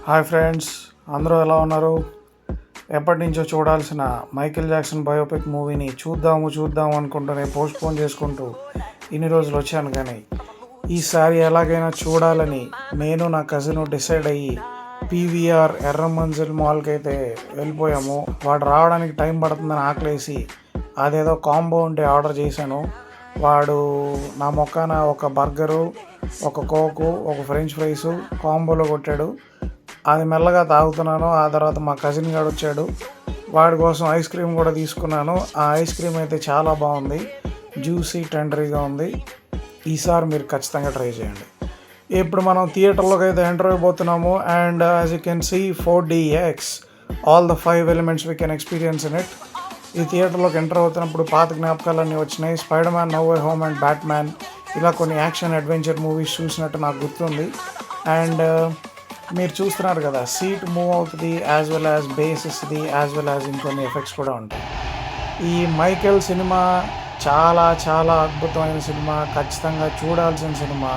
Hi friends, అందరూ ఎలా ఉన్నారు? ఎప్పటి నుంచో చూడాల్సిన మైకేల్ జాక్సన్ బయోపిక్ మూవీని చూద్దాము అనుకుంటూనే పోస్ట్పోన్ చేసుకుంటూ ఇన్ని రోజులు వచ్చాను. కానీ ఈసారి ఎలాగైనా చూడాలని నేను నా కజిన్ డిసైడ్ అయ్యి పీవీఆర్ ఎర్రమంజిల్ మాల్కి అయితే వెళ్ళిపోయాము. వాడు రావడానికి టైం పడుతుందని ఆకలేసి అదేదో కాంబో ఉంటే ఆర్డర్ చేశాను. వాడు నా మొక్కన ఒక బర్గరు, ఒక కోకు, ఒక ఫ్రెంచ్ ఫ్రైసు కాంబోలో కొట్టాడు. అది మెల్లగా తాగుతున్నాను. ఆ తర్వాత మా కజిన్ గారు వచ్చాడు, వాడి కోసం ఐస్ క్రీమ్ కూడా తీసుకున్నాను. ఆ ఐస్ క్రీమ్ అయితే చాలా బాగుంది, జ్యూసీ టెండరీగా ఉంది. ఈసారి మీరు ఖచ్చితంగా ట్రై చేయండి. ఇప్పుడు మనం థియేటర్లోకి అయితే ఎంటర్ అయిపోతున్నాము. And as you can see 4DX, all the 5 elements we can experience in it. ఈ థియేటర్లోకి ఎంటర్ అవుతున్నప్పుడు పాత జ్ఞాపకాలన్నీ వచ్చినాయి. Spider man, no way home and batman, ఇలా కొన్ని యాక్షన్ అడ్వెంచర్ మూవీస్ చూసినట్టు నాకు గుర్తుంది. అండ్ మీరు చూస్తున్నారు కదా, సీట్ మూవ్ అవుతుంది, యాజ్ వెల్ యాజ్ బేస్ ఇస్తుంది, యాజ్ వెల్ యాజ్ ఇంకొన్ని ఎఫెక్ట్స్ కూడా ఉంటాయి. ఈ మైకేల్ సినిమా చాలా చాలా అద్భుతమైన సినిమా, ఖచ్చితంగా చూడాల్సిన సినిమా.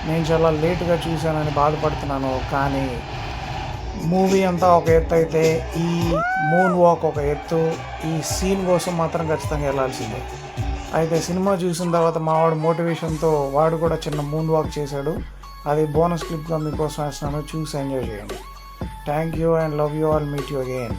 నేను చాలా లేటుగా చూశానని బాధపడుతున్నాను. కానీ మూవీ అంతా ఒక ఎత్తు అయితే ఈ మూన్ వాక్ ఒక ఎత్తు. ఈ సీన్ కోసం మాత్రం ఖచ్చితంగా వెళ్ళాల్సిందే. అయితే సినిమా చూసిన తర్వాత మా వాడు మోటివేషన్తో వాడు కూడా చిన్న మూన్ వాక్ చేశాడు. అది బోనస్ క్లిప్గా మీకోసం వేస్తున్నాను, చూసి ఎంజాయ్ చేయండి. Thank you and love you all. Meet you again.